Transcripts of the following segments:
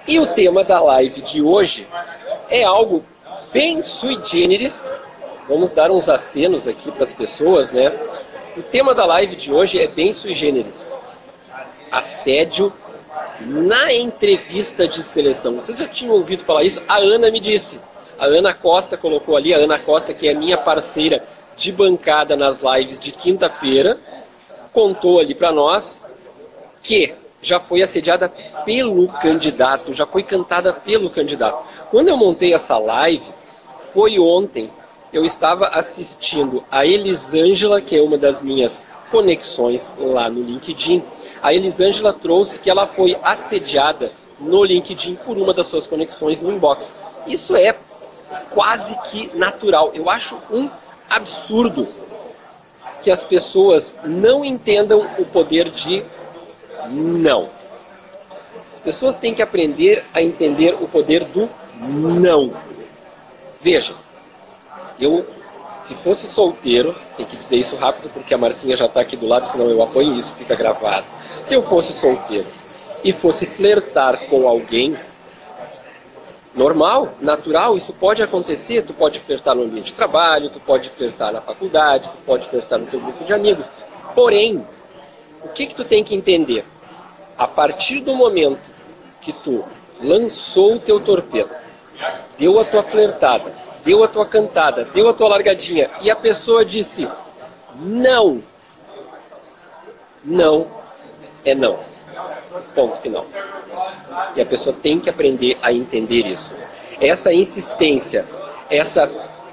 E o tema da live de hoje é algo bem sui generis. Vamos dar uns acenos aqui para as pessoas, né? O tema da live de hoje é bem sui generis. Assédio na entrevista de seleção. Vocês já tinham ouvido falar isso? A Ana me disse. A Ana Costa colocou ali, a Ana Costa, que é minha parceira de bancada nas lives de quinta-feira, contou ali para nós que já foi assediada pelo candidato, já foi cantada pelo candidato. Quando eu montei essa live, foi ontem, eu estava assistindo a Elisângela, que é uma das minhas conexões lá no LinkedIn. A Elisângela trouxe que ela foi assediada no LinkedIn por uma das suas conexões no inbox. Isso é quase que natural. Eu acho um absurdo que as pessoas não entendam o poder de não. As pessoas têm que aprender a entender o poder do não. Veja, eu, se fosse solteiro, tem que dizer isso rápido porque a Marcinha já está aqui do lado, senão eu apanho isso, fica gravado. Se eu fosse solteiro e fosse flertar com alguém, normal, natural, isso pode acontecer, tu pode flertar no ambiente de trabalho, tu pode flertar na faculdade, tu pode flertar no teu grupo de amigos. Porém, o que tu tem que entender? A partir do momento que tu lançou o teu torpedo, deu a tua flertada, deu a tua cantada, deu a tua largadinha e a pessoa disse não, não é não. Ponto final. E a pessoa tem que aprender a entender isso. Essa insistência, essa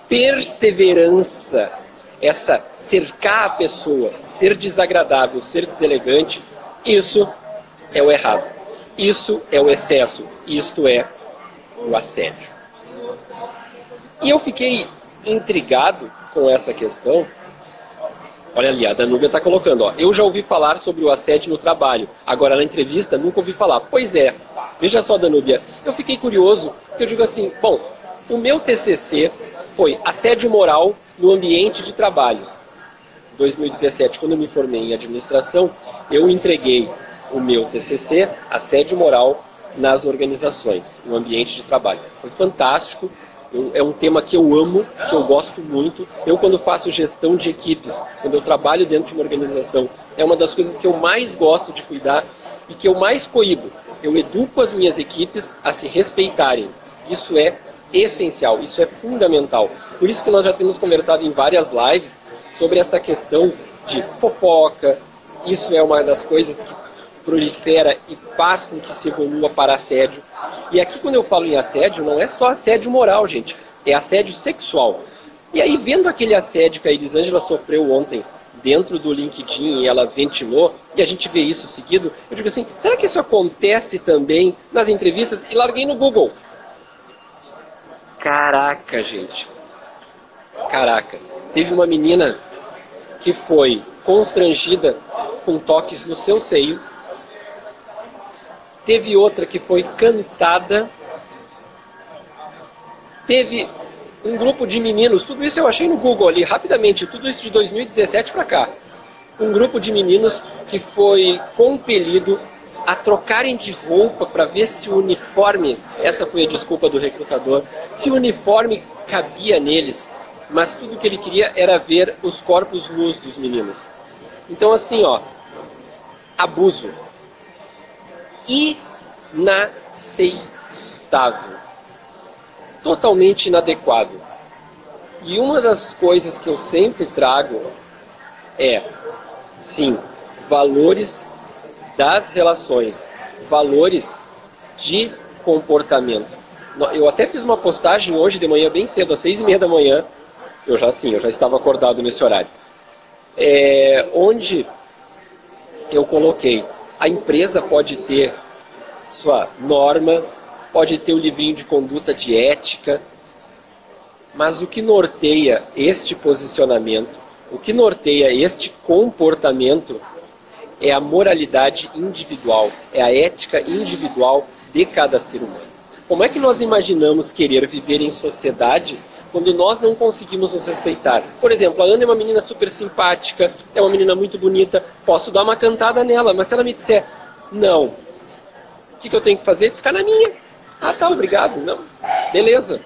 perseverança, essa cercar a pessoa, ser desagradável, ser deselegante, isso é o errado. Isso é o excesso. Isto é o assédio. E eu fiquei intrigado com essa questão. Olha ali, a Danúbia está colocando, ó. Eu já ouvi falar sobre o assédio no trabalho. Agora, na entrevista, nunca ouvi falar. Pois é. Veja só, Danúbia. Eu fiquei curioso, porque eu digo assim, bom, o meu TCC foi assédio moral no ambiente de trabalho. Em 2017, quando eu me formei em administração, eu entreguei o meu TCC, assédio moral nas organizações, no ambiente de trabalho. Foi fantástico. É um tema que eu amo, que eu gosto muito. Eu, quando faço gestão de equipes, quando eu trabalho dentro de uma organização, é uma das coisas que eu mais gosto de cuidar e que eu mais coíbo. Eu educo as minhas equipes a se respeitarem. Isso é essencial, isso é fundamental. Por isso que nós já temos conversado em várias lives sobre essa questão de fofoca. Isso é uma das coisas que prolifera e faz com que se evolua para assédio. E aqui, quando eu falo em assédio, não é só assédio moral, gente. É assédio sexual. E aí, vendo aquele assédio que a Elisângela sofreu ontem dentro do LinkedIn e ela ventilou, e a gente vê isso seguido, eu digo assim, será que isso acontece também nas entrevistas? E larguei no Google. Caraca, gente. Caraca. Teve uma menina que foi constrangida com toques no seu seio. Teve outra que foi cantada. Teve um grupo de meninos, tudo isso eu achei no Google ali, rapidamente, tudo isso de 2017 para cá. Um grupo de meninos que foi compelido a trocarem de roupa para ver se o uniforme, essa foi a desculpa do recrutador, se o uniforme cabia neles, mas tudo que ele queria era ver os corpos nus dos meninos. Então assim, ó, abuso. Inaceitável. Totalmente inadequado. E uma das coisas que eu sempre trago é, sim, valores das relações, valores de comportamento. Eu até fiz uma postagem hoje de manhã, bem cedo, às 6h30 da manhã, eu já estava acordado nesse horário, onde eu coloquei, a empresa pode ter sua norma, pode ter o livrinho de conduta de ética, mas o que norteia este posicionamento, o que norteia este comportamento é a moralidade individual, é a ética individual de cada ser humano. Como é que nós imaginamos querer viver em sociedade quando nós não conseguimos nos respeitar? Por exemplo, a Ana é uma menina super simpática, é uma menina muito bonita, posso dar uma cantada nela, mas se ela me disser, não, que eu tenho que fazer? Ficar na minha. Ah, tá, obrigado. Não, beleza.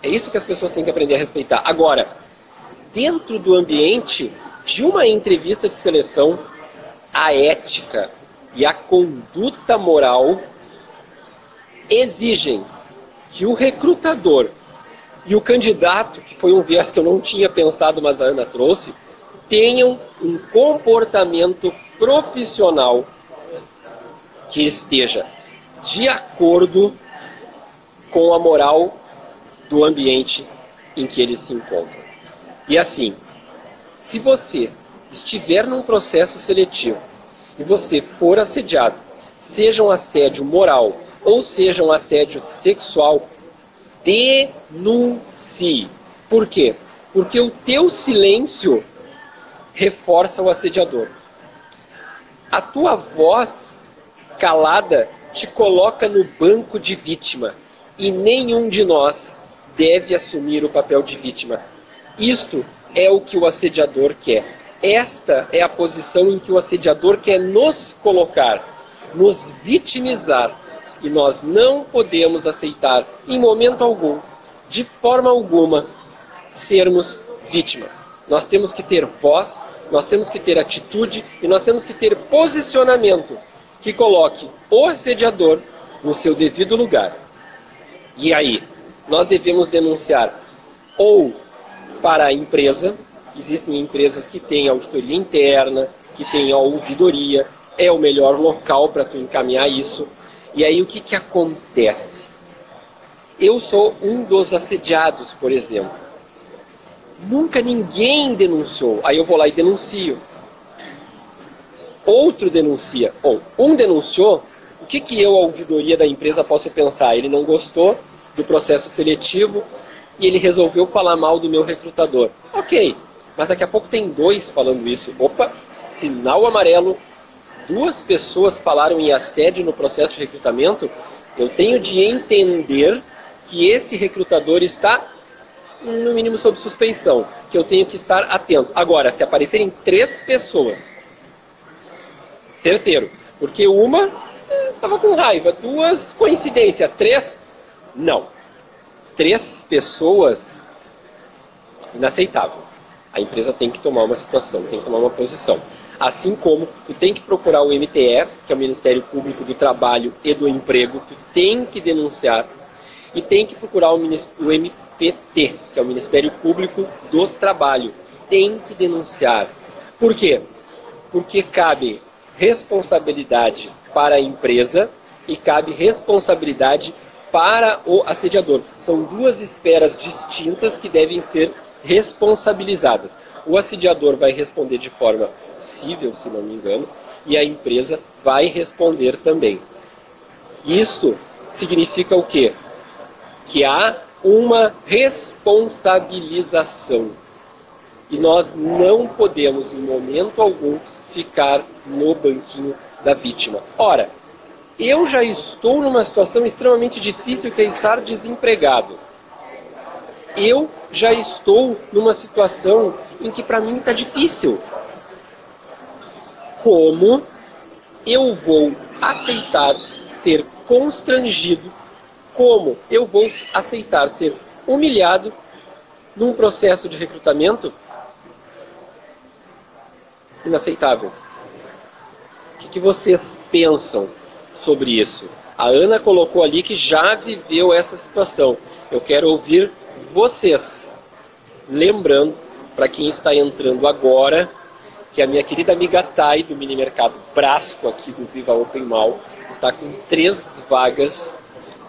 É isso que as pessoas têm que aprender a respeitar. Agora, dentro do ambiente de uma entrevista de seleção, a ética e a conduta moral exigem que o recrutador e o candidato, que foi um viés que eu não tinha pensado, mas a Ana trouxe, tenham um comportamento profissional que esteja de acordo com a moral do ambiente em que eles se encontram. E assim, se você estiver num processo seletivo e você for assediado, seja um assédio moral ou seja um assédio sexual, denuncie. Por quê? Porque o teu silêncio reforça o assediador. A tua voz calada te coloca no banco de vítima e nenhum de nós deve assumir o papel de vítima. Isto é o que o assediador quer. Esta é a posição em que o assediador quer nos colocar, nos vitimizar. E nós não podemos aceitar, em momento algum, de forma alguma, sermos vítimas. Nós temos que ter voz, nós temos que ter atitude e nós temos que ter posicionamento que coloque o assediador no seu devido lugar. E aí, nós devemos denunciar ou para a empresa, existem empresas que têm auditoria interna, que têm a ouvidoria, é o melhor local para tu encaminhar isso. E aí o que acontece? Eu sou um dos assediados, por exemplo. Nunca ninguém denunciou, aí eu vou lá e denuncio. Outro denuncia. Bom, um denunciou, o que eu, a ouvidoria da empresa, posso pensar? Ele não gostou do processo seletivo e ele resolveu falar mal do meu recrutador. Ok, mas daqui a pouco tem 2 falando isso. Opa, sinal amarelo. 2 pessoas falaram em assédio no processo de recrutamento. Eu tenho de entender que esse recrutador está, no mínimo, sob suspeição. Que eu tenho que estar atento. Agora, se aparecerem 3 pessoas, certeiro. Porque uma estava com raiva, 2, coincidência, 3, não. 3 pessoas, inaceitável. A empresa tem que tomar uma situação, tem que tomar uma posição. Assim como tu tem que procurar o MTE, que é o Ministério Público do Trabalho e do Emprego, tu tem que denunciar. E tem que procurar o MPT, que é o Ministério Público do Trabalho. Tem que denunciar. Por quê? Porque cabe responsabilidade para a empresa e cabe responsabilidade para o assediador. São 2 esferas distintas que devem ser responsabilizadas. O assediador vai responder de forma cível, se não me engano, e a empresa vai responder também. Isto significa o quê? Que há uma responsabilização. E nós não podemos, em momento algum, ficar no banquinho da vítima. Ora, eu já estou numa situação extremamente difícil, que é estar desempregado. Eu já estou numa situação em que para mim está difícil. Como eu vou aceitar ser constrangido? Como eu vou aceitar ser humilhado num processo de recrutamento? Inaceitável. O que vocês pensam sobre isso? A Ana colocou ali que já viveu essa situação. Eu quero ouvir vocês. Lembrando, para quem está entrando agora, que a minha querida amiga Thay, do Mini Mercado Brasco, aqui do Viva Open Mall, está com 3 vagas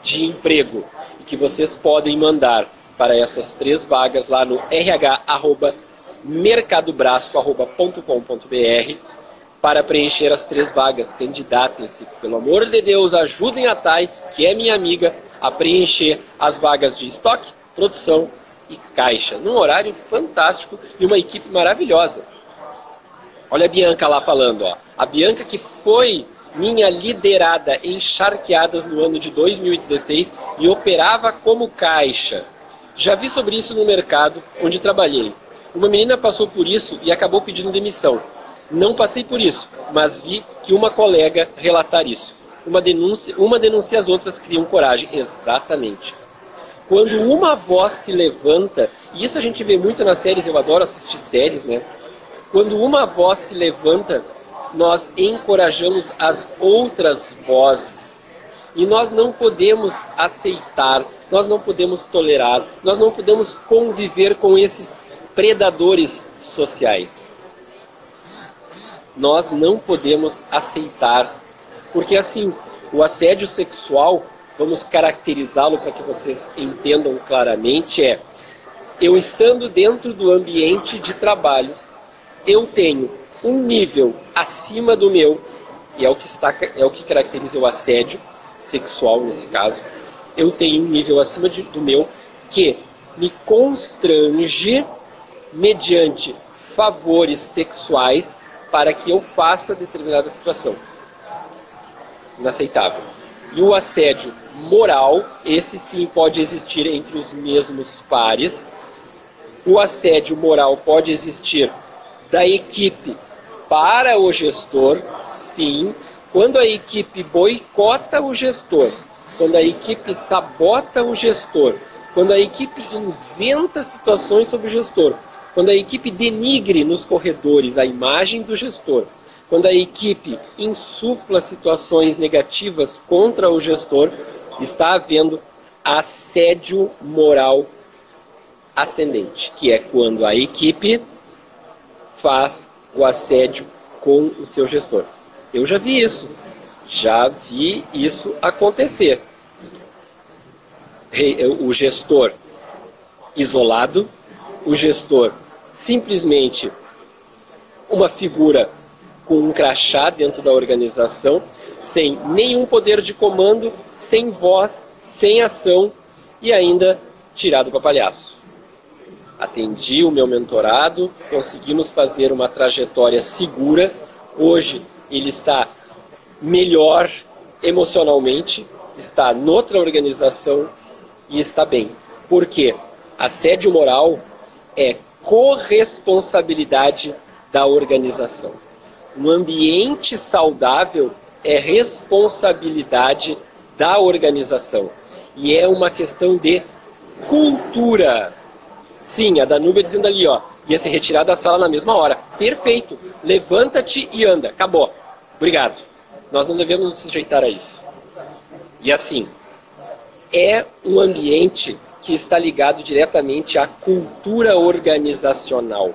de emprego. E que vocês podem mandar para essas 3 vagas lá no rh@mercadobrasco.com.br para preencher as 3 vagas. Candidatem-se. Pelo amor de Deus, ajudem a Thay, que é minha amiga, a preencher as vagas de estoque, produção e caixa. Num horário fantástico e uma equipe maravilhosa. Olha a Bianca lá falando, ó. A Bianca, que foi minha liderada em charqueadas no ano de 2016 e operava como caixa. Já vi sobre isso no mercado onde trabalhei. Uma menina passou por isso e acabou pedindo demissão. Não passei por isso, mas vi que uma colega relatar isso. uma denuncia as outras, criam coragem. Exatamente. Quando uma voz se levanta, e isso a gente vê muito nas séries, eu adoro assistir séries, né? Quando uma voz se levanta, nós encorajamos as outras vozes. E nós não podemos aceitar, nós não podemos tolerar, nós não podemos conviver com esses predadores sociais. Nós não podemos aceitar, porque assim, o assédio sexual, vamos caracterizá-lo para que vocês entendam claramente, eu estando dentro do ambiente de trabalho, eu tenho um nível acima do meu, e é o que caracteriza o assédio sexual nesse caso, eu tenho um nível acima do meu que me constrange mediante favores sexuais para que eu faça determinada situação. Inaceitável. E o assédio moral, esse sim pode existir entre os mesmos pares. O assédio moral pode existir da equipe para o gestor, sim. Quando a equipe boicota o gestor, quando a equipe sabota o gestor, quando a equipe inventa situações sobre o gestor, quando a equipe denigre nos corredores a imagem do gestor, quando a equipe insufla situações negativas contra o gestor, está havendo assédio moral ascendente, que é quando a equipe faz o assédio com o seu gestor. Eu já vi isso acontecer. O gestor isolado, o gestor simplesmente uma figura com um crachá dentro da organização, sem nenhum poder de comando, sem voz, sem ação e ainda tirado para palhaço. Atendi o meu mentorado, conseguimos fazer uma trajetória segura. Hoje ele está melhor emocionalmente, está noutra organização e está bem. Por quê? Assédio moral é corresponsabilidade da organização. No ambiente saudável é responsabilidade da organização. E é uma questão de cultura. Sim, a Danúbia dizendo ali, ia ser retirada da sala na mesma hora. Perfeito. Levanta-te e anda. Acabou. Obrigado. Nós não devemos nos sujeitar a isso. E assim, é um ambiente que está ligado diretamente à cultura organizacional.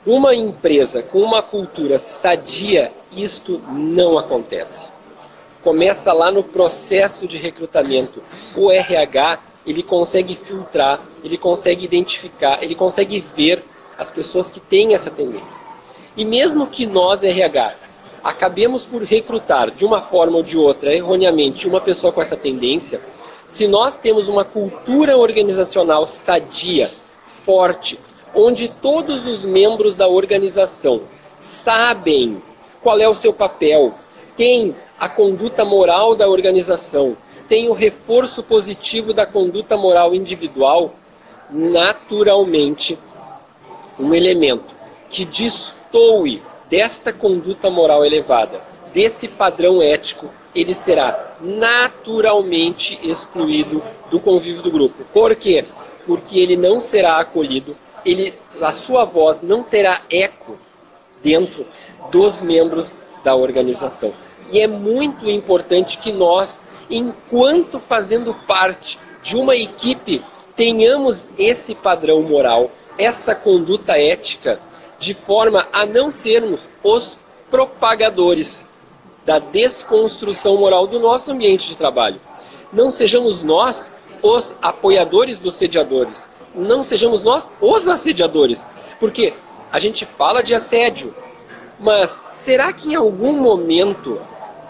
Uma empresa com uma cultura sadia, isto não acontece. Começa lá no processo de recrutamento. O RH, ele consegue filtrar, ele consegue identificar, ele consegue ver as pessoas que têm essa tendência. E mesmo que nós, RH, acabemos por recrutar de uma forma ou de outra, erroneamente, uma pessoa com essa tendência, se nós temos uma cultura organizacional sadia, forte, onde todos os membros da organização sabem qual é o seu papel, tem a conduta moral da organização, tem o reforço positivo da conduta moral individual, naturalmente, um elemento que destoe desta conduta moral elevada, desse padrão ético, ele será naturalmente excluído do convívio do grupo. Por quê? Porque ele não será acolhido, a sua voz não terá eco dentro dos membros da organização. E é muito importante que nós, enquanto fazendo parte de uma equipe, tenhamos esse padrão moral, essa conduta ética, de forma a não sermos os propagadores da desconstrução moral do nosso ambiente de trabalho. Não sejamos nós os apoiadores dos sediadores. Não sejamos nós os assediadores. Porque a gente fala de assédio, mas será que em algum momento,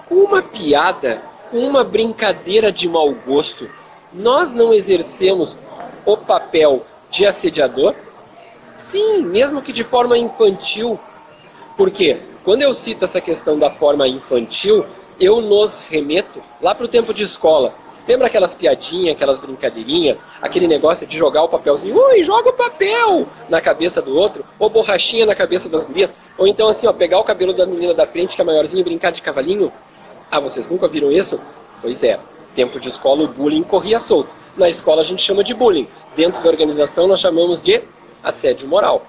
com uma piada, com uma brincadeira de mau gosto, nós não exercemos o papel de assediador? Sim, mesmo que de forma infantil. Por quê? Quando eu cito essa questão da forma infantil, eu nos remeto lá para o tempo de escola. Lembra aquelas piadinhas, aquelas brincadeirinhas, aquele negócio de jogar o papelzinho, ui, joga o papel na cabeça do outro, ou borrachinha na cabeça das gurias, ou então assim, pegar o cabelo da menina da frente, que é maiorzinha, e brincar de cavalinho? Ah, vocês nunca viram isso? Pois é, tempo de escola o bullying corria solto. Na escola a gente chama de bullying. Dentro da organização nós chamamos de assédio moral.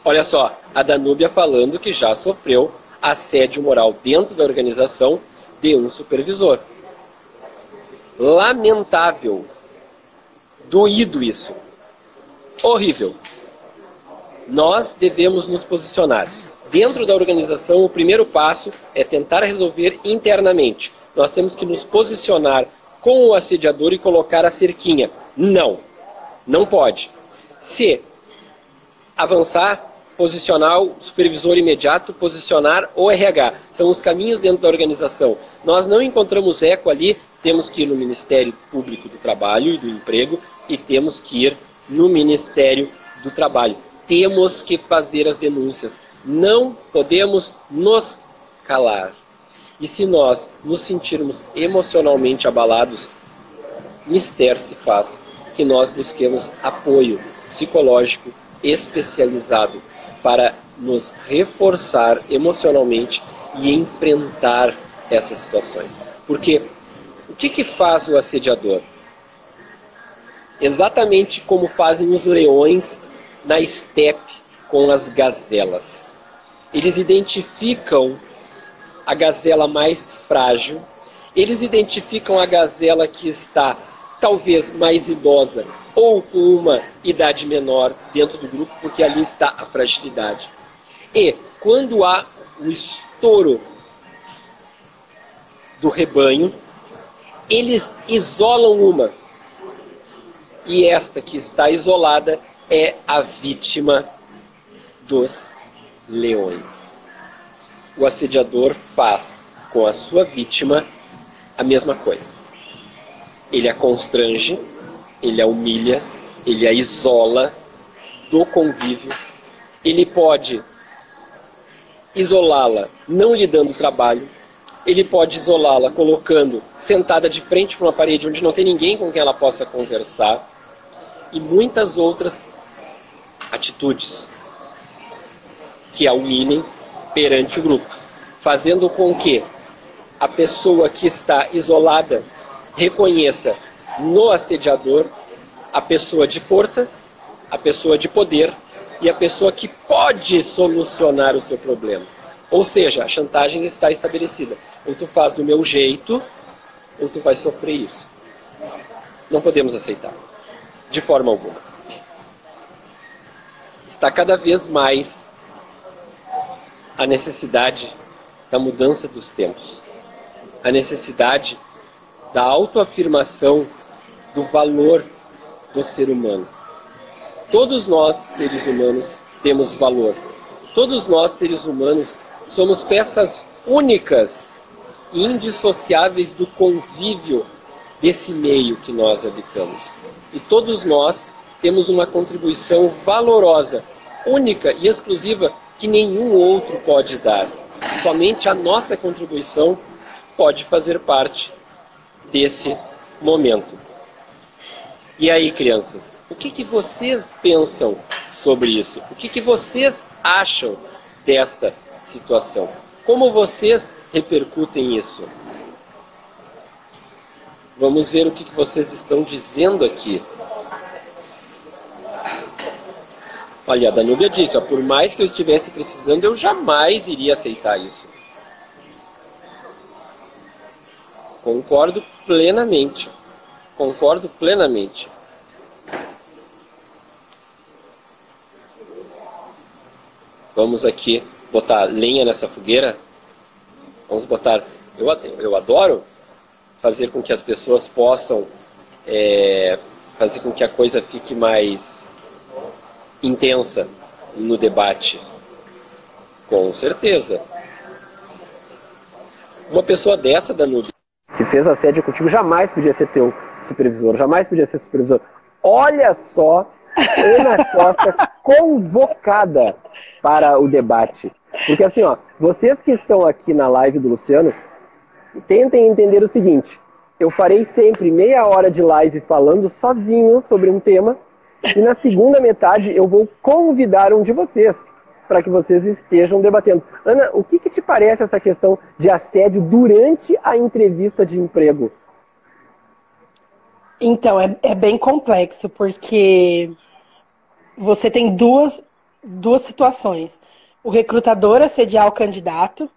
Olha só, a Danúbia falando que já sofreu assédio moral dentro da organização de um supervisor. Lamentável. Doído isso. Horrível. Nós devemos nos posicionar. Dentro da organização, o primeiro passo é tentar resolver internamente. Nós temos que nos posicionar com o assediador e colocar a cerquinha. Não. Não pode. Se avançar, posicionar o supervisor imediato, posicionar o RH. São os caminhos dentro da organização. Nós não encontramos eco ali, temos que ir no Ministério Público do Trabalho e do Emprego e temos que ir no Ministério do Trabalho. Temos que fazer as denúncias. Não podemos nos calar. E se nós nos sentirmos emocionalmente abalados, mister se faz que nós busquemos apoio psicológico especializado para nos reforçar emocionalmente e enfrentar essas situações. Porque o que faz o assediador? Exatamente como fazem os leões na estepe com as gazelas. Eles identificam a gazela mais frágil, eles identificam a gazela que está talvez mais idosa ou com uma idade menor dentro do grupo, porque ali está a fragilidade. E quando há o estouro do rebanho, eles isolam uma. E esta que está isolada é a vítima dos leões. O assediador faz com a sua vítima a mesma coisa. Ele a constrange, ele a humilha, ele a isola do convívio. Ele pode isolá-la não lhe dando trabalho. Ele pode isolá-la colocando sentada de frente para uma parede onde não tem ninguém com quem ela possa conversar. E muitas outras atitudes que a humilhem perante o grupo, fazendo com que a pessoa que está isolada reconheça no assediador a pessoa de força, a pessoa de poder e a pessoa que pode solucionar o seu problema. Ou seja, a chantagem está estabelecida. Ou tu faz do meu jeito, ou tu vai sofrer isso. Não podemos aceitar, de forma alguma. Está cada vez mais a necessidade da mudança dos tempos, a necessidade da autoafirmação do valor do ser humano. Todos nós, seres humanos, temos valor. Todos nós, seres humanos, somos peças únicas e indissociáveis do convívio desse meio que nós habitamos. E todos nós temos uma contribuição valorosa, única e exclusiva que nenhum outro pode dar. Somente a nossa contribuição pode fazer parte desse momento. E aí, crianças, o que vocês pensam sobre isso? O que vocês acham desta situação? Como vocês repercutem isso? Vamos ver o que vocês estão dizendo aqui. Olha, a Danúbia disse, ó, por mais que eu estivesse precisando, eu jamais iria aceitar isso. Concordo plenamente. Concordo plenamente. Vamos aqui botar lenha nessa fogueira. Vamos botar... Eu adoro fazer com que as pessoas possam fazer com que a coisa fique mais intensa no debate. Com certeza. Uma pessoa dessa, Danúbia, que fez assédio contigo, jamais podia ser teu supervisor, jamais podia ser supervisor. Olha só, Ana Costa convocada para o debate. Porque assim, ó, vocês que estão aqui na live do Luciano, tentem entender o seguinte: eu farei sempre meia hora de live falando sozinho sobre um tema, e na segunda metade eu vou convidar um de vocês para que vocês estejam debatendo. Ana, o que te parece essa questão de assédio durante a entrevista de emprego? Então, é bem complexo, porque você tem duas situações. O recrutador assediar o candidato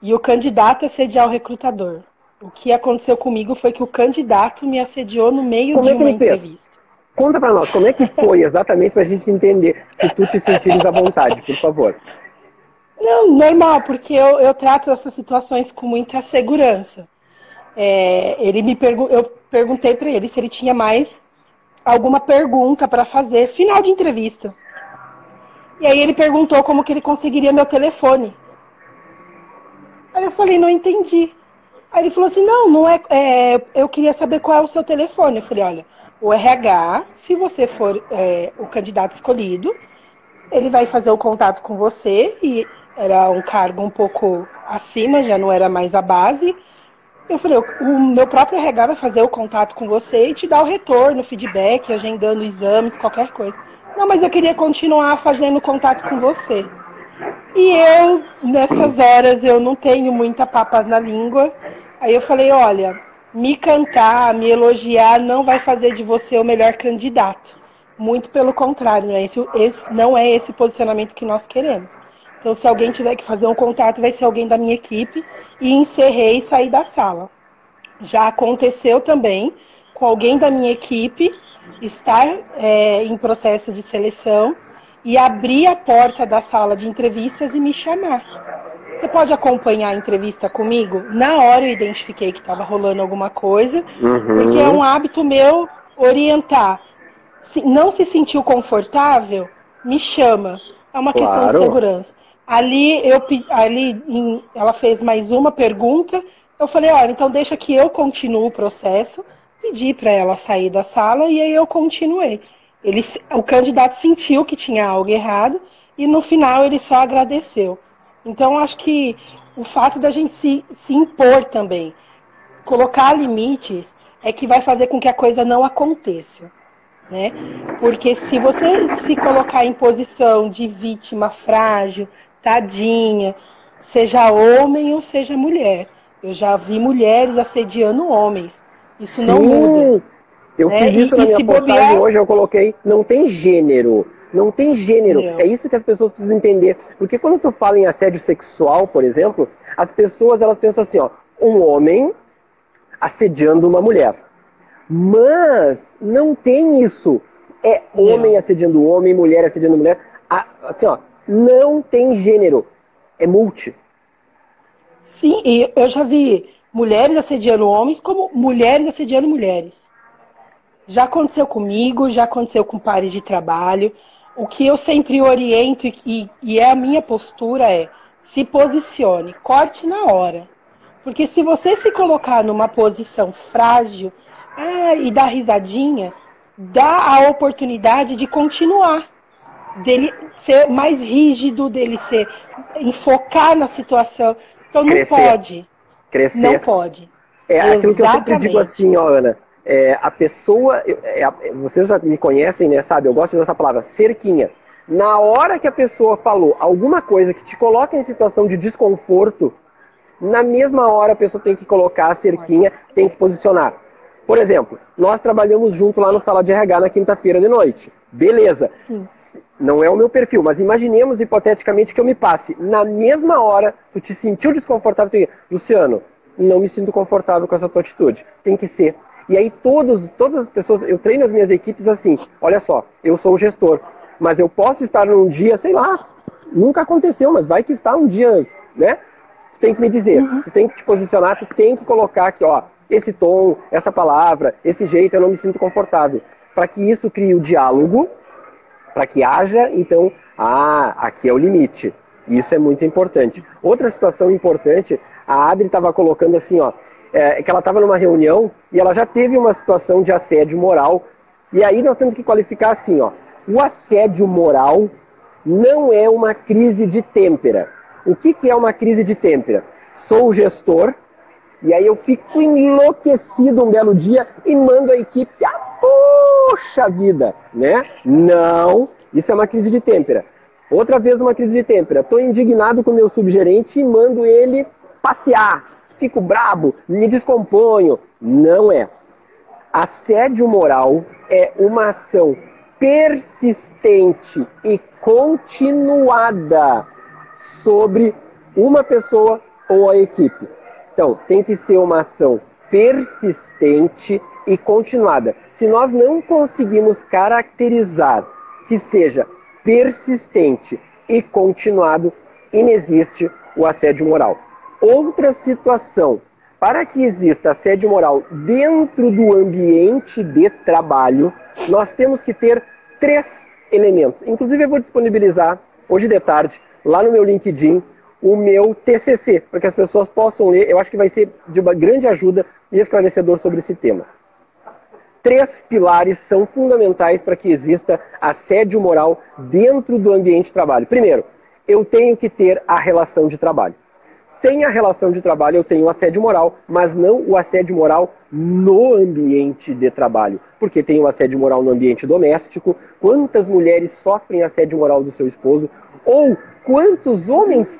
e o candidato assediar o recrutador. O que aconteceu comigo foi que o candidato me assediou no meio de uma entrevista. Conta para nós, como é que foi exatamente para a gente entender, se tu te sentires à vontade, por favor. Não, normal, porque eu trato essas situações com muita segurança. Eu perguntei para ele se ele tinha mais alguma pergunta para fazer, final de entrevista. E aí ele perguntou como que ele conseguiria meu telefone. Aí eu falei, não entendi. Aí ele falou assim, não é, eu queria saber qual é o seu telefone. Eu falei, olha, o RH, se você for o candidato escolhido, ele vai fazer o contato com você, e era um cargo um pouco acima, já não era mais a base. Eu falei, o meu próprio RH vai fazer o contato com você e te dar o retorno, feedback, agendando exames, qualquer coisa. Não, mas eu queria continuar fazendo contato com você. E eu, nessas horas, eu não tenho muita papas na língua. Aí eu falei, olha, me cantar, me elogiar não vai fazer de você o melhor candidato. Muito pelo contrário, né? Não é esse posicionamento que nós queremos. Então, se alguém tiver que fazer um contato, vai ser alguém da minha equipe, e encerrei e saí da sala. Já aconteceu também com alguém da minha equipe estar em processo de seleção e abrir a porta da sala de entrevistas e me chamar. Você pode acompanhar a entrevista comigo? Na hora eu identifiquei que estava rolando alguma coisa, porque é um hábito meu orientar. Se não se sentiu confortável, me chama. É uma questão de segurança. Ela fez mais uma pergunta. Eu falei, olha, então deixa que eu continuo o processo. Pedi para ela sair da sala e aí eu continuei. O candidato sentiu que tinha algo errado e no final ele só agradeceu. Então, acho que o fato da gente se impor também, colocar limites, é que vai fazer com que a coisa não aconteça. Né? Porque se você se colocar em posição de vítima frágil, tadinha, seja homem ou seja mulher. Eu já vi mulheres assediando homens. Isso não muda. Eu fiz isso na minha postagem hoje, eu coloquei, não tem gênero. Não tem gênero. Não. É isso que as pessoas precisam entender. Porque quando tu fala em assédio sexual, por exemplo, as pessoas elas pensam assim, ó, um homem assediando uma mulher. Mas não tem isso. É homem assediando homem, mulher assediando mulher. Assim, ó, não tem gênero. É multi. Sim, e eu já vi mulheres assediando homens como mulheres assediando mulheres. Já aconteceu comigo, já aconteceu com pares de trabalho. O que eu sempre oriento e é a minha postura é: se posicione, corte na hora. Porque se você se colocar numa posição frágil e dar risadinha, dá a oportunidade de continuar. Dele ser mais rígido, dele enfocar na situação. Então não pode. Crescer. Não pode. É aquilo que eu sempre digo assim, ó, Ana. A pessoa, vocês já me conhecem, né, sabe? Eu gosto dessa palavra, cerquinha. Na hora que a pessoa falou alguma coisa que te coloca em situação de desconforto, na mesma hora a pessoa tem que colocar a cerquinha, tem que posicionar. Por exemplo, nós trabalhamos junto lá no Sala de RH na quinta-feira de noite. Beleza. Sim. Não é o meu perfil, mas imaginemos hipoteticamente que eu me passe. Na mesma hora, tu te sentiu desconfortável, tu diz, Luciano, não me sinto confortável com essa tua atitude. Tem que ser. E aí todas as pessoas, eu treino as minhas equipes assim, olha só, eu sou o gestor, mas eu posso estar num dia, sei lá, nunca aconteceu, mas vai que está um dia, né? Tu tem que me dizer, tu tem que te posicionar, tu tem que colocar aqui, ó, esse tom, essa palavra, esse jeito, eu não me sinto confortável. Para que isso crie o diálogo, para que haja, então, aqui é o limite. Isso é muito importante. Outra situação importante, a Adri estava colocando assim, ó, que ela estava numa reunião e ela já teve uma situação de assédio moral. E aí nós temos que qualificar assim, ó, o assédio moral não é uma crise de têmpera. O que é uma crise de têmpera? Sou o gestor e aí eu fico enlouquecido um belo dia e mando a equipe, poxa vida, né? Não, isso é uma crise de têmpera. Outra vez uma crise de têmpera. Estou indignado com o meu subgerente e mando ele passear. Fico brabo, me descomponho. Não é. Assédio moral é uma ação persistente e continuada sobre uma pessoa ou a equipe. Então, tem que ser uma ação persistente e continuada. Se nós não conseguimos caracterizar que seja persistente e continuado, inexiste o assédio moral. Outra situação, para que exista assédio moral dentro do ambiente de trabalho, nós temos que ter 3 elementos. Inclusive, eu vou disponibilizar hoje de tarde, lá no meu LinkedIn, o meu TCC, para que as pessoas possam ler. Eu acho que vai ser de uma grande ajuda e esclarecedor sobre esse tema. 3 pilares são fundamentais para que exista assédio moral dentro do ambiente de trabalho. Primeiro, eu tenho que ter a relação de trabalho. Sem a relação de trabalho eu tenho o assédio moral, mas não o assédio moral no ambiente de trabalho. Porque tem o assédio moral no ambiente doméstico. Quantas mulheres sofrem assédio moral do seu esposo? Ou quantos homens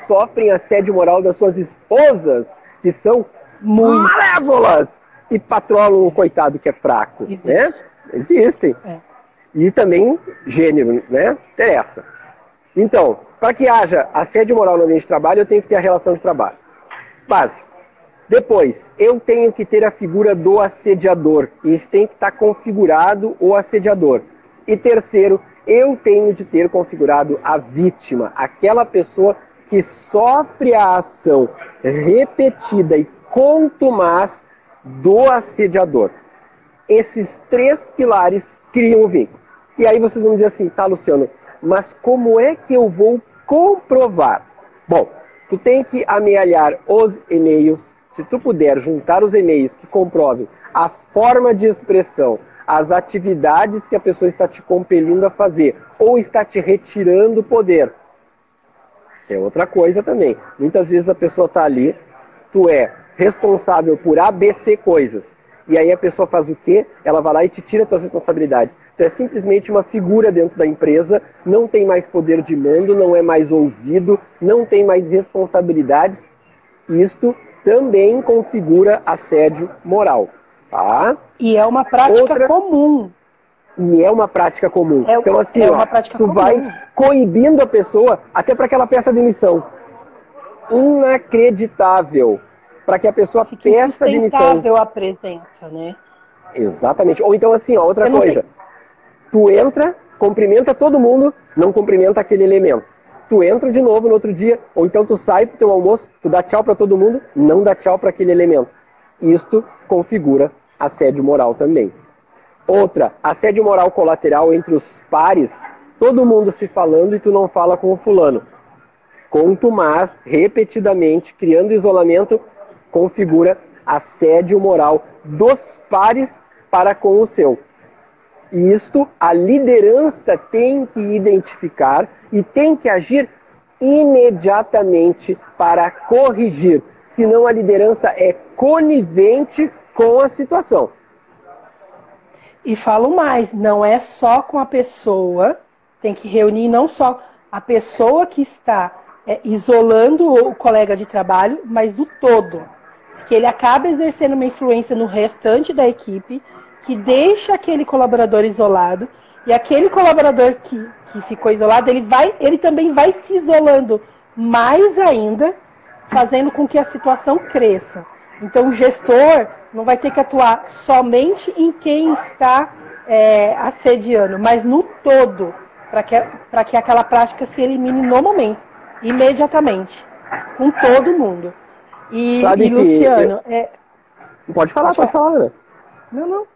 sofrem assédio moral das suas esposas, que são malévolas e patrolam o coitado que é fraco? Existe. Né? Existem. E também gênero, né? Interessa. Então, para que haja assédio moral no ambiente de trabalho, eu tenho que ter a relação de trabalho. Básico. Depois, eu tenho que ter a figura do assediador. Isso tem que estar configurado o assediador. E terceiro, eu tenho de ter configurado a vítima, aquela pessoa que sofre a ação repetida e contumaz do assediador. Esses 3 pilares criam o vínculo. E aí vocês vão dizer assim, tá, Luciano, mas como é que eu vou comprovar? Bom, tu tem que amealhar os e-mails. Se tu puder juntar os e-mails que comprovem a forma de expressão, as atividades que a pessoa está te compelindo a fazer, ou está te retirando o poder. É outra coisa também. Muitas vezes a pessoa está ali, tu é responsável por ABC coisas. E aí a pessoa faz o quê? Ela vai lá e te tira as tuas responsabilidades. Tu é simplesmente uma figura dentro da empresa, não tem mais poder de mando, não é mais ouvido, não tem mais responsabilidades. Isto também configura assédio moral. Tá? E é uma prática comum. E é uma prática comum. Então, assim, tu comum. vai coibindo a pessoa até para que ela peça demissão. Inacreditável. Para que a pessoa peça demissão. Insustentável a presença, né? Exatamente. Ou então, assim, outra coisa. Tu entra, cumprimenta todo mundo, não cumprimenta aquele elemento. Tu entra de novo no outro dia, ou então tu sai pro teu almoço, tu dá tchau para todo mundo, não dá tchau para aquele elemento. Isto configura assédio moral também. Outra, assédio moral colateral entre os pares, todo mundo se falando e tu não fala com o fulano. Contumaz, repetidamente, criando isolamento, configura assédio moral dos pares para com o seu. E isto a liderança tem que identificar e tem que agir imediatamente para corrigir. Senão a liderança é conivente com a situação. E falo mais, não é só com a pessoa, tem que reunir não só a pessoa que está isolando o colega de trabalho, mas o todo. Que ele acaba exercendo uma influência no restante da equipe, que deixa aquele colaborador isolado, e aquele colaborador que ficou isolado, ele também vai se isolando mais ainda, fazendo com que a situação cresça. Então o gestor não vai ter que atuar somente em quem está assediando, mas no todo, para que aquela prática se elimine no momento, imediatamente, com todo mundo. E Luciano... Pode falar. Né? Não,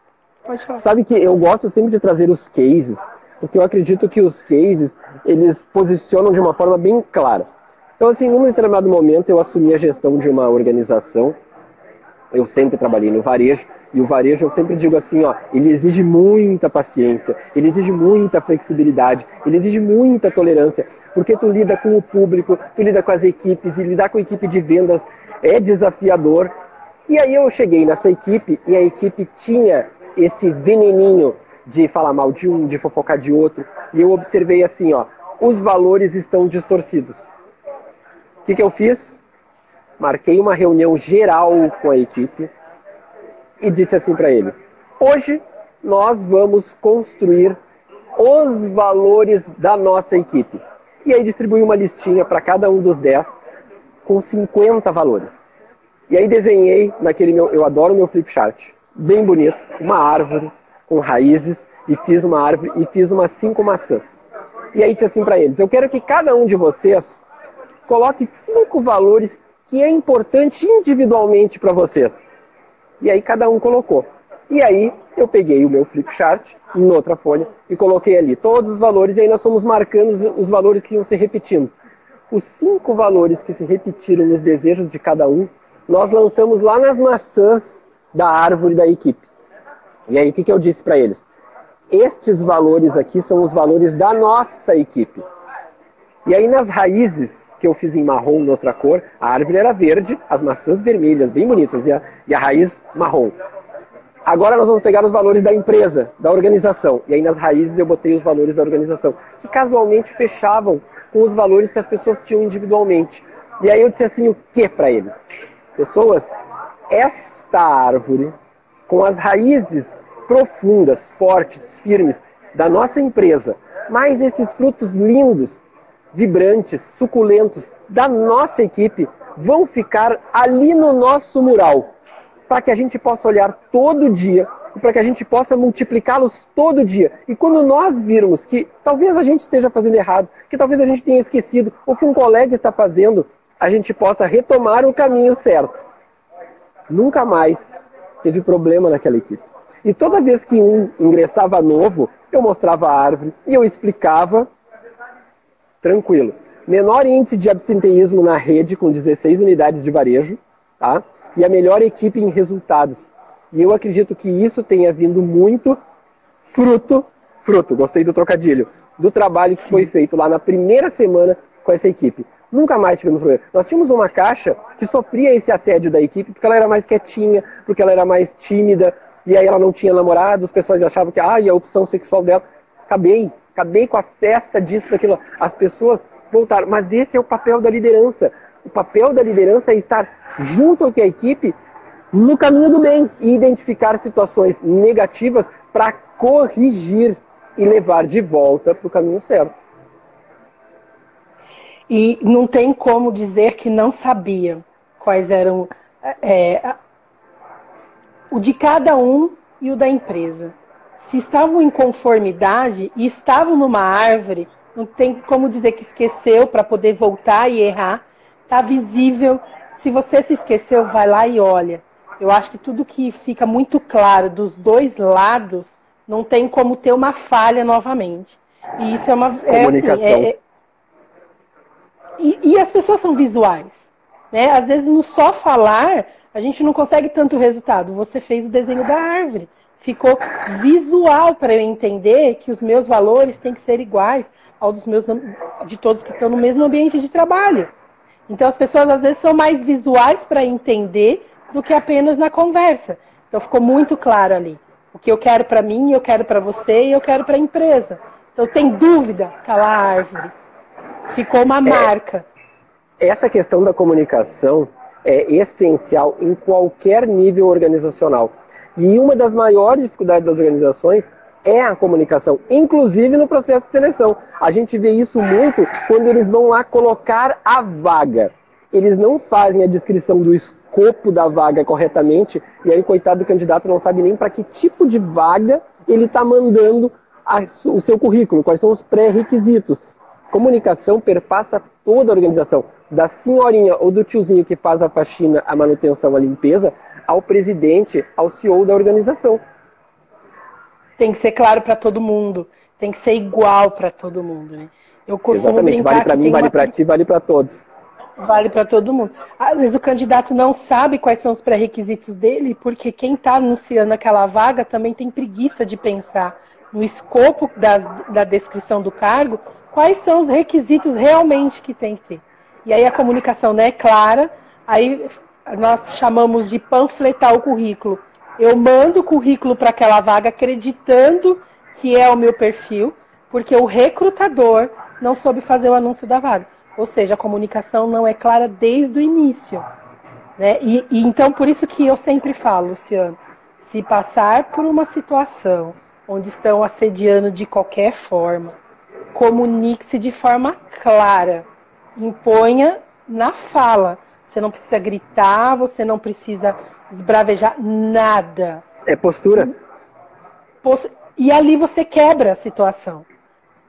pode falar. Sabe que eu gosto sempre de trazer os cases, porque eu acredito que os cases, eles posicionam de uma forma bem clara. Então, assim, num determinado momento eu assumi a gestão de uma organização. Eu sempre trabalhei no varejo, e o varejo eu sempre digo assim, ó, ele exige muita paciência, ele exige muita flexibilidade, ele exige muita tolerância, porque tu lida com o público, tu lida com as equipes, e lidar com a equipe de vendas é desafiador. E aí eu cheguei nessa equipe, e a equipe tinha esse veneninho de falar mal de um, de fofocar de outro. E eu observei assim, ó, os valores estão distorcidos. O que eu fiz? Marquei uma reunião geral com a equipe e disse assim para eles: hoje nós vamos construir os valores da nossa equipe. E aí distribuí uma listinha para cada um dos 10 com 50 valores. E aí desenhei naquele meu, eu adoro meu flip chart, bem bonito, uma árvore com raízes, e fiz uma árvore e fiz umas 5 maçãs. E aí disse assim para eles: eu quero que cada um de vocês coloque 5 valores que é importante individualmente para vocês. E aí cada um colocou. E aí eu peguei o meu flip chart, em outra folha, e coloquei ali todos os valores, e aí nós fomos marcando os valores que iam se repetindo. Os 5 valores que se repetiram nos desejos de cada um, nós lançamos lá nas maçãs da árvore da equipe. E aí o que eu disse para eles? Estes valores aqui são os valores da nossa equipe. E aí nas raízes, que eu fiz em marrom, em outra cor, a árvore era verde, as maçãs vermelhas, bem bonitas, e a raiz marrom. Agora nós vamos pegar os valores da empresa, da organização. E aí nas raízes eu botei os valores da organização, que casualmente fechavam com os valores que as pessoas tinham individualmente. E aí eu disse assim, o que para eles? Pessoas, esta árvore, com as raízes profundas, fortes, firmes, da nossa empresa, mais esses frutos lindos, vibrantes, suculentos, da nossa equipe, vão ficar ali no nosso mural, para que a gente possa olhar todo dia e para que a gente possa multiplicá-los todo dia. E quando nós virmos que talvez a gente esteja fazendo errado, que talvez a gente tenha esquecido, ou que um colega está fazendo, a gente possa retomar o caminho certo. Nunca mais teve problema naquela equipe. E toda vez que um ingressava novo, eu mostrava a árvore e eu explicava tranquilo. Menor índice de absenteísmo na rede, com 16 unidades de varejo, tá? E a melhor equipe em resultados. E eu acredito que isso tenha vindo muito fruto, gostei do trocadilho, do trabalho que foi feito lá na primeira semana com essa equipe. Nunca mais tivemos problema. Nós tínhamos uma caixa que sofria esse assédio da equipe porque ela era mais quietinha, porque ela era mais tímida, e aí ela não tinha namorado, as pessoas achavam que a opção sexual dela... Acabei com a festa disso, daquilo. As pessoas voltaram. Mas esse é o papel da liderança. O papel da liderança é estar junto com a equipe no caminho do bem e identificar situações negativas para corrigir e levar de volta para o caminho certo. E não tem como dizer que não sabia quais eram o de cada um e o da empresa. Se estavam em conformidade e estavam numa árvore, não tem como dizer que esqueceu para poder voltar e errar. Está visível. Se você se esqueceu, vai lá e olha. Eu acho que tudo que fica muito claro dos dois lados, não tem como ter uma falha novamente. E isso é uma... comunicação. E as pessoas são visuais, né? Às vezes, no só falar, a gente não consegue tanto resultado. Você fez o desenho da árvore. Ficou visual para eu entender que os meus valores têm que ser iguais aos dos meus, de todos que estão no mesmo ambiente de trabalho. Então as pessoas às vezes são mais visuais para entender do que apenas na conversa. Então ficou muito claro ali. O que eu quero para mim, eu quero para você e eu quero para a empresa. Então tem dúvida, está lá a árvore. Ficou uma marca. Essa questão da comunicação é essencial em qualquer nível organizacional. E uma das maiores dificuldades das organizações é a comunicação, inclusive no processo de seleção. A gente vê isso muito quando eles vão lá colocar a vaga. Eles não fazem a descrição do escopo da vaga corretamente, e aí, coitado do candidato, não sabe nem para que tipo de vaga ele está mandando o seu currículo, quais são os pré-requisitos. Comunicação perpassa toda a organização, da senhorinha ou do tiozinho que faz a faxina, a manutenção, a limpeza, ao presidente, ao CEO da organização. Tem que ser claro para todo mundo, tem que ser igual para todo mundo, né? Eu costumo brincar vale para mim, vale para ti, vale para todos. Vale para todo mundo. Às vezes o candidato não sabe quais são os pré-requisitos dele, porque quem está anunciando aquela vaga também tem preguiça de pensar no escopo da descrição do cargo, quais são os requisitos realmente que tem que ter. E aí a comunicação não é clara, aí nós chamamos de panfletar o currículo. Eu mando o currículo para aquela vaga acreditando que é o meu perfil, porque o recrutador não soube fazer o anúncio da vaga. Ou seja, a comunicação não é clara desde o início. Né? E então, por isso que eu sempre falo, Luciano, se passar por uma situação onde estão assediando de qualquer forma, comunique-se de forma clara, imponha na fala. Você não precisa gritar, você não precisa esbravejar, nada. É postura. E ali você quebra a situação.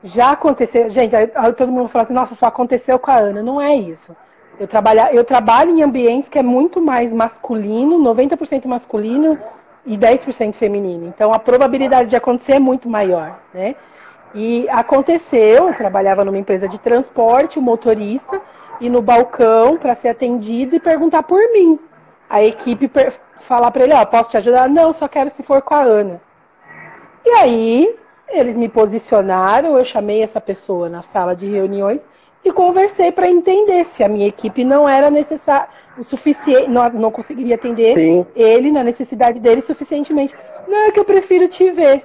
Já aconteceu, gente, aí todo mundo fala assim, nossa, só aconteceu com a Ana. Não é isso. Eu trabalho em ambientes que é muito mais masculino, 90% masculino e 10% feminino. Então a probabilidade de acontecer é muito maior, né? E aconteceu, eu trabalhava numa empresa de transporte, o motorista, ir no balcão para ser atendido e perguntar por mim. A equipe falar para ele, ó, posso te ajudar? Não, só quero se for com a Ana. E aí, eles me posicionaram, eu chamei essa pessoa na sala de reuniões e conversei para entender se a minha equipe não era necessária, o suficiente, não conseguiria atender Sim. ele na necessidade dele suficientemente. Não, é que eu prefiro te ver.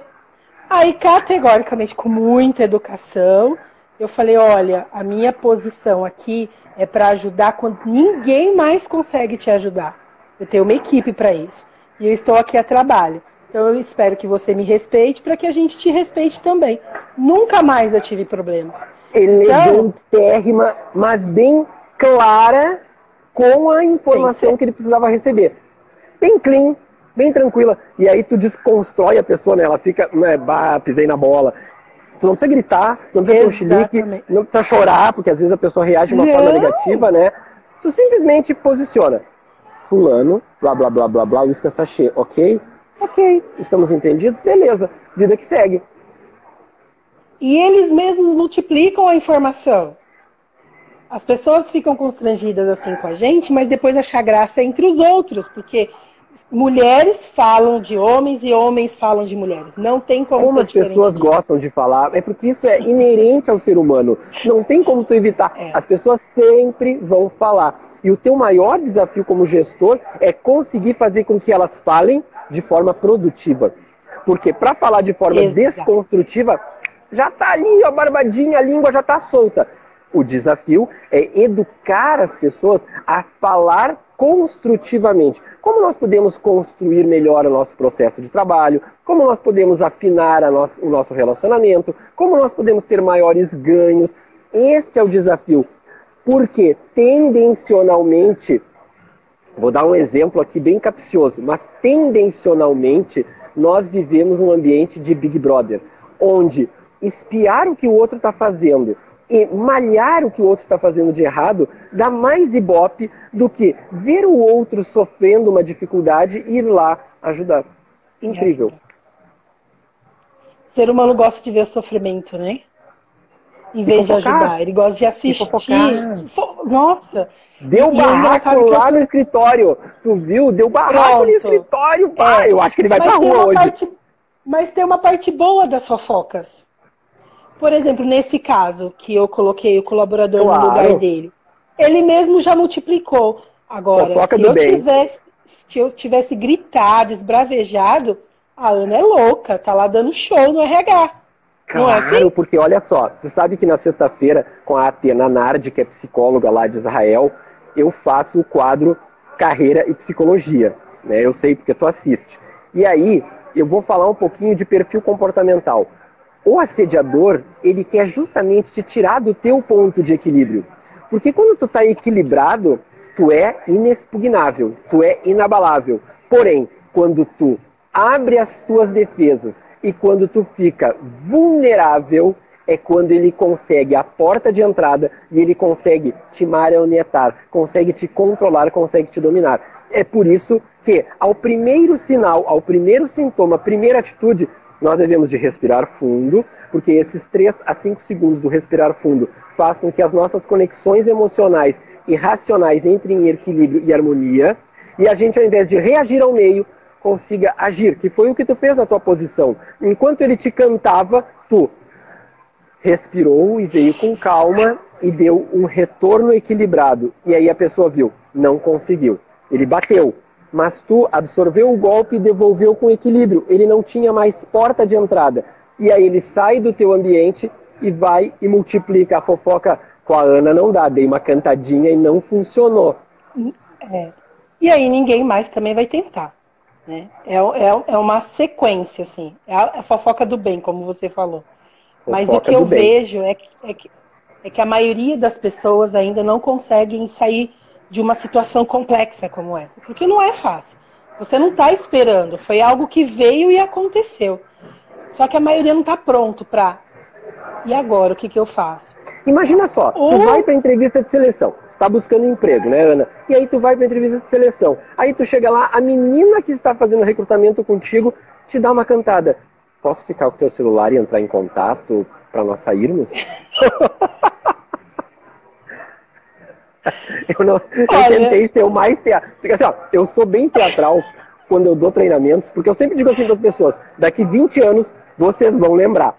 Aí, categoricamente, com muita educação, eu falei, olha, a minha posição aqui é para ajudar quando ninguém mais consegue te ajudar. Eu tenho uma equipe para isso. E eu estou aqui a trabalho. Então, eu espero que você me respeite para que a gente te respeite também. Nunca mais eu tive problema. Elegantérrima, mas bem clara com a informação que ele precisava receber. Bem clean, bem tranquila. E aí tu desconstrói a pessoa, né? Ela fica, pisei na bola. Tu não precisa gritar, tu não precisa ter um chilique, não precisa chorar, porque às vezes a pessoa reage de uma forma negativa, né? Tu simplesmente posiciona. Fulano, blá, blá, blá, blá, blá, uísque sachê, ok? Ok, estamos entendidos? Beleza, vida que segue. E eles mesmos multiplicam a informação. As pessoas ficam constrangidas assim com a gente, mas depois achar graça entre os outros, porque mulheres falam de homens e homens falam de mulheres. Não tem como as pessoas gostam de falar, é porque isso é inerente ao ser humano. Não tem como tu evitar. As pessoas sempre vão falar. E o teu maior desafio como gestor é conseguir fazer com que elas falem de forma produtiva. Porque para falar de forma desconstrutiva, já está ali, a barbadinha, a língua já está solta. O desafio é educar as pessoas a falar construtivamente. Como nós podemos construir melhor o nosso processo de trabalho, como nós podemos afinar o nosso relacionamento, como nós podemos ter maiores ganhos. Este é o desafio. Porque tendencionalmente, vou dar um exemplo aqui bem capcioso, mas tendencionalmente nós vivemos um ambiente de Big Brother, onde espiar o que o outro está fazendo e malhar o que o outro está fazendo de errado dá mais ibope do que ver o outro sofrendo uma dificuldade e ir lá ajudar. Incrível. O ser humano gosta de ver sofrimento, né? Em vez de ajudar. Ele gosta de assistir. Nossa! Deu barraco lá no escritório. Tu viu? Deu barraco no escritório. Pá. Eu acho que ele vai pra rua hoje. Mas tem uma parte boa das fofocas. Por exemplo, nesse caso, que eu coloquei o colaborador no lugar dele, ele mesmo já multiplicou. Agora, se eu tivesse gritado, esbravejado, a Ana é louca, tá lá dando show no RH. Claro, não é assim? Porque olha só, tu sabe que na sexta-feira, com a Atena Nardi, que é psicóloga lá de Israel, eu faço o quadro Carreira e Psicologia. Né? Eu sei porque tu assiste. E aí, eu vou falar um pouquinho de perfil comportamental. O assediador, ele quer justamente te tirar do teu ponto de equilíbrio. Porque quando tu está equilibrado, tu é inexpugnável, tu é inabalável. Porém, quando tu abre as tuas defesas e quando tu fica vulnerável, é quando ele consegue a porta de entrada e ele consegue te marionetar, consegue te controlar, consegue te dominar. É por isso que, ao primeiro sinal, ao primeiro sintoma, a primeira atitude, nós devemos de respirar fundo, porque esses 3 a 5 segundos do respirar fundo faz com que as nossas conexões emocionais e racionais entrem em equilíbrio e harmonia, e a gente, ao invés de reagir ao meio, consiga agir, que foi o que tu fez na tua posição. Enquanto ele te cantava, tu respirou e veio com calma e deu um retorno equilibrado. E aí a pessoa viu, não conseguiu. Ele bateu. Mas tu absorveu o golpe e devolveu com equilíbrio. Ele não tinha mais porta de entrada. E aí ele sai do teu ambiente e vai e multiplica. A fofoca com a Ana não dá, dei uma cantadinha e não funcionou. E aí ninguém mais também vai tentar. Né? É uma sequência, assim. É a fofoca do bem, como você falou. Mas o que eu vejo é que a maioria das pessoas ainda não conseguem sair de uma situação complexa como essa. Porque não é fácil. Você não está esperando. Foi algo que veio e aconteceu. Só que a maioria não está pronto para... E agora, o que eu faço? Imagina só, tu vai para entrevista de seleção. Está buscando emprego, né, Ana? E aí tu vai para entrevista de seleção. Aí tu chega lá, a menina que está fazendo recrutamento contigo te dá uma cantada. Posso ficar com o teu celular e entrar em contato para nós sairmos? Eu tentei ser o mais teatral. Porque assim, ó, eu sou bem teatral quando eu dou treinamentos, porque eu sempre digo assim para as pessoas, daqui 20 anos vocês vão lembrar.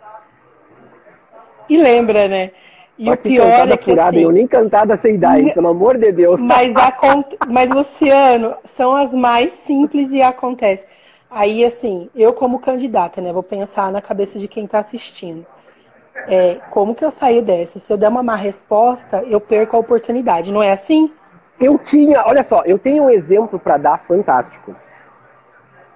E lembra, né? E o pior é que assim, eu nem cantada sei dar, hein, pelo amor de Deus. Mas, Luciano, são as mais simples e acontece. Aí, assim, eu como candidata, né, vou pensar na cabeça de quem está assistindo. Como que eu saio dessa? Se eu der uma má resposta, eu perco a oportunidade, não é assim? Olha só, eu tenho um exemplo para dar fantástico.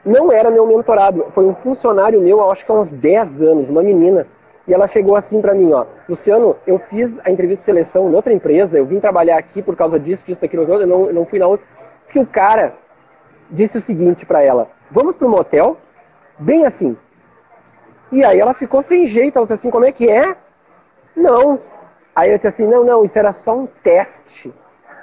Não era meu mentorado, foi um funcionário meu, acho que há uns 10 anos, uma menina. E ela chegou assim pra mim, ó, Luciano, eu fiz a entrevista de seleção em outra empresa, eu vim trabalhar aqui por causa disso, daquilo, eu não fui na outra. Diz que o cara disse o seguinte pra ela, vamos pro motel? Bem assim. E aí ela ficou sem jeito, ela disse assim, como é que é? Não. Aí eu disse assim, não, isso era só um teste.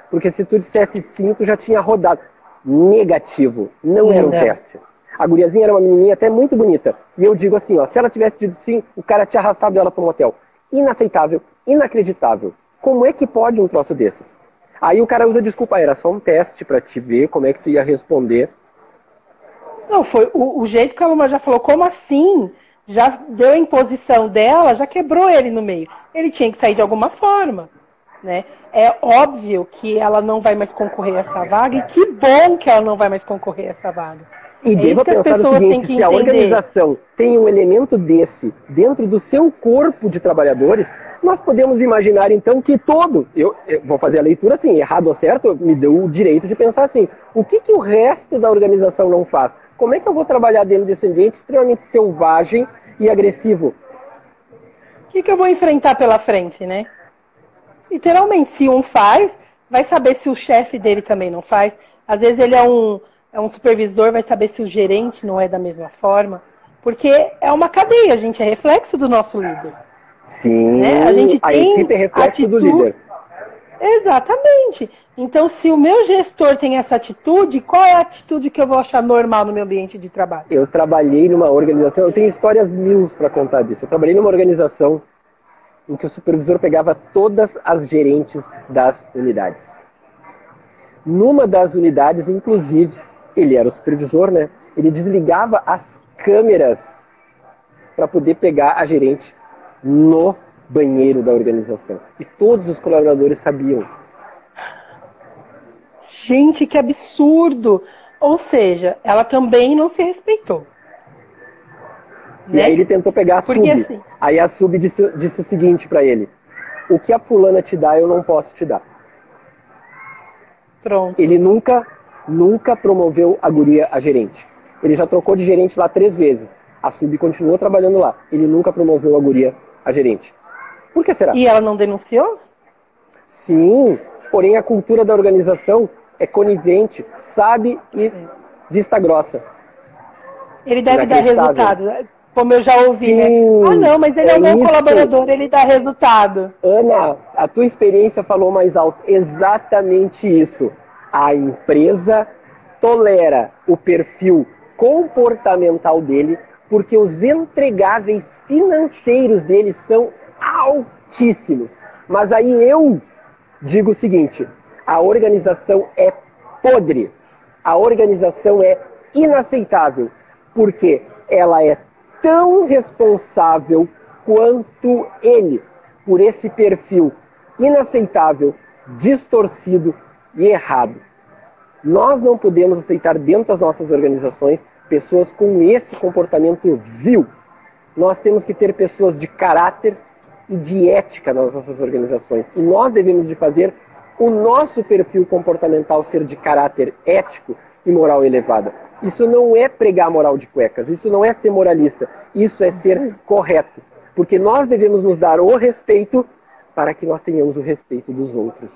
Porque se tu dissesse sim, tu já tinha rodado. Negativo, não era um teste. A guriazinha era uma menininha até muito bonita. E eu digo assim, ó, se ela tivesse dito sim, o cara tinha arrastado ela para um motel. Inaceitável, inacreditável. Como é que pode um troço desses? Aí o cara usa desculpa, era só um teste para te ver como é que tu ia responder. Não, foi o jeito que a aluna já falou, como assim? Já deu a imposição dela, já quebrou ele no meio. Ele tinha que sair de alguma forma, né? É óbvio que ela não vai mais concorrer a essa vaga, e que bom que ela não vai mais concorrer a essa vaga. E deva pensar o seguinte, se a organização tem um elemento desse dentro do seu corpo de trabalhadores, nós podemos imaginar então que eu vou fazer a leitura assim, errado ou certo, me deu o direito de pensar assim, o que o resto da organização não faz? Como é que eu vou trabalhar dentro desse ambiente extremamente selvagem e agressivo? O que eu vou enfrentar pela frente, né? Literalmente, se um faz, vai saber se o chefe dele também não faz. Às vezes ele é um supervisor, vai saber se o gerente não é da mesma forma. Porque é uma cadeia, a gente é reflexo do nosso líder. Sim, né? A gente tem equipe é reflexo do líder. Exatamente. Então, se o meu gestor tem essa atitude, qual é a atitude que eu vou achar normal no meu ambiente de trabalho? Eu trabalhei numa organização, eu tenho histórias mil para contar disso. Eu trabalhei numa organização em que o supervisor pegava todas as gerentes das unidades. Numa das unidades, inclusive, ele era o supervisor, né? Ele desligava as câmeras para poder pegar a gerente no banheiro da organização. E todos os colaboradores sabiam. Gente, que absurdo! Ou seja, ela também não se respeitou. E né? Aí ele tentou pegar a sub. Assim... Aí a sub disse o seguinte para ele: o que a fulana te dá, eu não posso te dar. Pronto. Ele nunca promoveu a guria a gerente. Ele já trocou de gerente lá 3 vezes. A sub continuou trabalhando lá. Ele nunca promoveu a guria a gerente. Por que será? E ela não denunciou? Sim, porém a cultura da organização é conivente, sabe e vista grossa. Ele deve dar resultado, como eu já ouvi, sim, né? Ah, não, mas ele é o meu colaborador, ele dá resultado. Ana, a tua experiência falou mais alto. Exatamente isso. A empresa tolera o perfil comportamental dele porque os entregáveis financeiros dele são altíssimos. Mas aí eu digo o seguinte, a organização é podre, a organização é inaceitável, porque ela é tão responsável quanto ele por esse perfil inaceitável, distorcido e errado. Nós não podemos aceitar dentro das nossas organizações pessoas com esse comportamento vil. Nós temos que ter pessoas de caráter e de ética nas nossas organizações. E nós devemos de fazer o nosso perfil comportamental ser de caráter ético e moral elevada. Isso não é pregar moral de cuecas, isso não é ser moralista, isso é ser correto. Porque nós devemos nos dar o respeito para que nós tenhamos o respeito dos outros.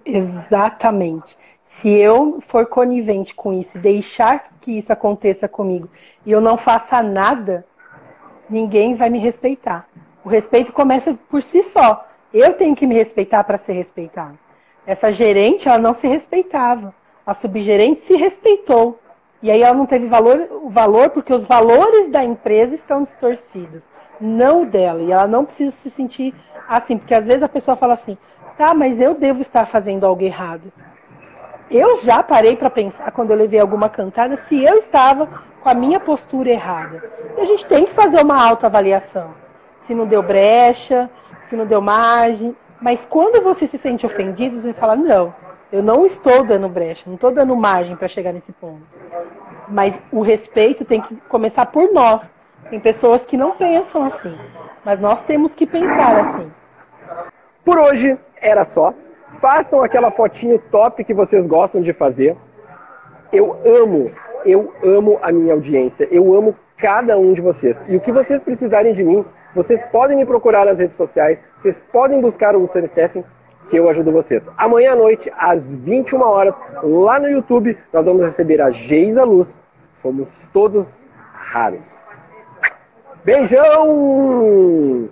Exatamente. Se eu for conivente com isso, deixar que isso aconteça comigo e eu não faça nada, ninguém vai me respeitar. O respeito começa por si só. Eu tenho que me respeitar para ser respeitado. Essa gerente, ela não se respeitava. A subgerente se respeitou. E aí ela não teve valor porque os valores da empresa estão distorcidos. Não o dela. E ela não precisa se sentir assim. Porque às vezes a pessoa fala assim, tá, mas eu devo estar fazendo algo errado. Eu já parei para pensar, quando eu levei alguma cantada, se eu estava com a minha postura errada. E a gente tem que fazer uma autoavaliação. Se não deu brecha, se não deu margem. Mas quando você se sente ofendido, você fala, não, eu não estou dando brecha, não estou dando margem para chegar nesse ponto. Mas o respeito tem que começar por nós. Tem pessoas que não pensam assim, mas nós temos que pensar assim. Por hoje era só. Façam aquela fotinho top que vocês gostam de fazer. Eu amo a minha audiência. Eu amo cada um de vocês. E o que vocês precisarem de mim, vocês podem me procurar nas redes sociais. Vocês podem buscar o Luciano Steffen, que eu ajudo vocês. Amanhã à noite, às 21 horas, lá no YouTube, nós vamos receber a Geisa Luz. Somos todos raros. Beijão!